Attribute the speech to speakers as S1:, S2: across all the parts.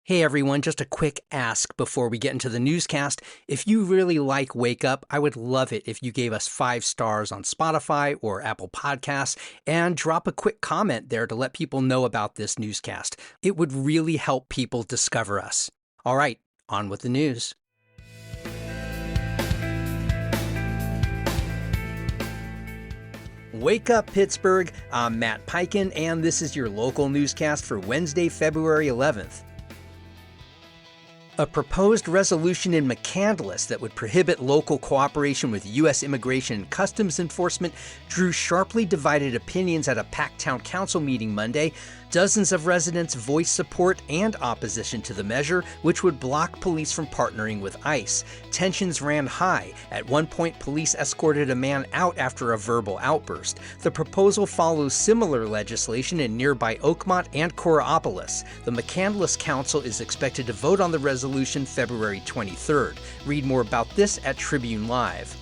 S1: Hey everyone, just a quick ask before we get into the newscast. If you really like Wake Up, I would love it if you gave us 5 stars on Spotify or Apple Podcasts and drop a quick comment there to let people know about this newscast. It would really help people discover us. All right, on with the news. Wake up, Pittsburgh. I'm Matt Peiken, and this is your local newscast for Wednesday, February 11th. A proposed resolution in McCandless that would prohibit local cooperation with U.S. Immigration and Customs Enforcement drew sharply divided opinions at a packed town council meeting Monday. Dozens of residents voiced support and opposition to the measure, which would block police from partnering with ICE. Tensions ran high. At one point, police escorted a man out after a verbal outburst. The proposal follows similar legislation in nearby Oakmont and Coraopolis. The McCandless Council is expected to vote on the resolution February 23rd. Read more about this at Tribune Live.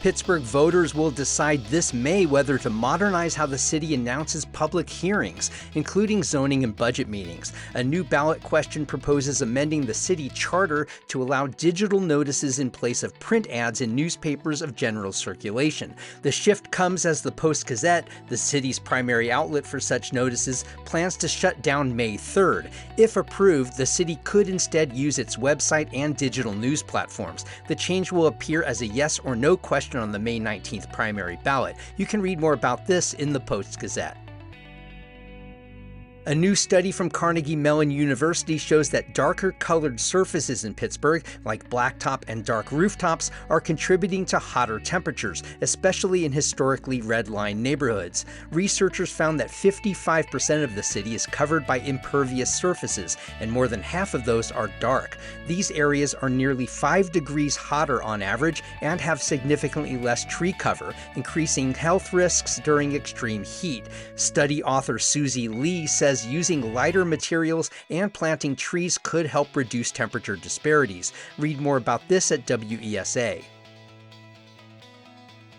S1: Pittsburgh voters will decide this May whether to modernize how the city announces public hearings, including zoning and budget meetings. A new ballot question proposes amending the city charter to allow digital notices in place of print ads in newspapers of general circulation. The shift comes as the Post-Gazette, the city's primary outlet for such notices, plans to shut down May 3rd. If approved, the city could instead use its website and digital news platforms. The change will appear as a yes or no question on the May 19th primary ballot. You can read more about this in the Post-Gazette. A new study from Carnegie Mellon University shows that darker colored surfaces in Pittsburgh, like blacktop and dark rooftops, are contributing to hotter temperatures, especially in historically red-line neighborhoods. Researchers found that 55% of the city is covered by impervious surfaces, and more than half of those are dark. These areas are nearly 5 degrees hotter on average and have significantly less tree cover, increasing health risks during extreme heat. Study author Susie Lee says using lighter materials and planting trees could help reduce temperature disparities. Read more about this at WESA.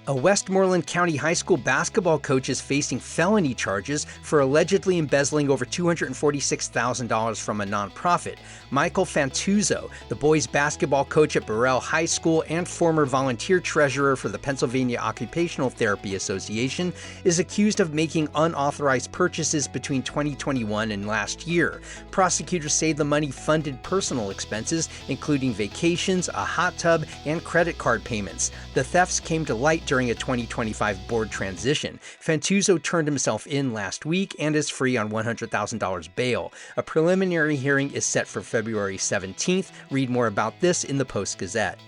S1: A Westmoreland County High School basketball coach is facing felony charges for allegedly embezzling over $246,000 from a nonprofit. Michael Fantuzzo, the boys' basketball coach at Burrell High School and former volunteer treasurer for the Pennsylvania Occupational Therapy Association, is accused of making unauthorized purchases between 2021 and last year. Prosecutors say the money funded personal expenses, including vacations, a hot tub, and credit card payments. The thefts came to light during a 2025 board transition. Fantuzzo turned himself in last week and is free on $100,000 bail. A preliminary hearing is set for February 17th. Read more about this in the Post-Gazette.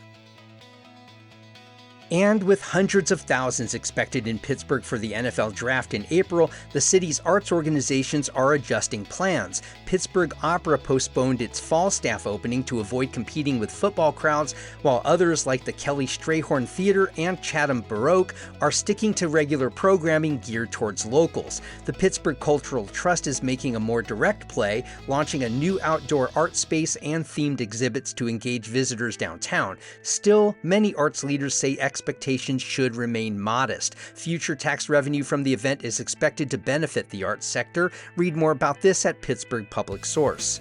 S1: And with hundreds of thousands expected in Pittsburgh for the NFL draft in April, the city's arts organizations are adjusting plans. Pittsburgh Opera postponed its fall staff opening to avoid competing with football crowds, while others like the Kelly Strayhorn Theater and Chatham Baroque are sticking to regular programming geared towards locals. The Pittsburgh Cultural Trust is making a more direct play, launching a new outdoor art space and themed exhibits to engage visitors downtown. Still, many arts leaders say expectations should remain modest. Future tax revenue from the event is expected to benefit the arts sector. Read more about this at Pittsburgh Public Source.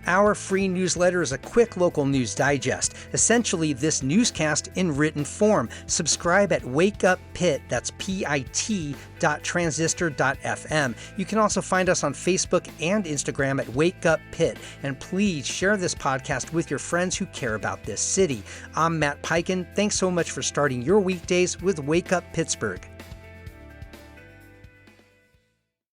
S1: Our free newsletter is a quick local news digest, essentially this newscast in written form. Subscribe at wakeuppit, that's pit.transistor.fm. You can also find us on Facebook and Instagram at wakeuppit, and please share this podcast with your friends who care about this city. I'm Matt Peiken. Thanks so much for starting your weekdays with Wake Up Pittsburgh.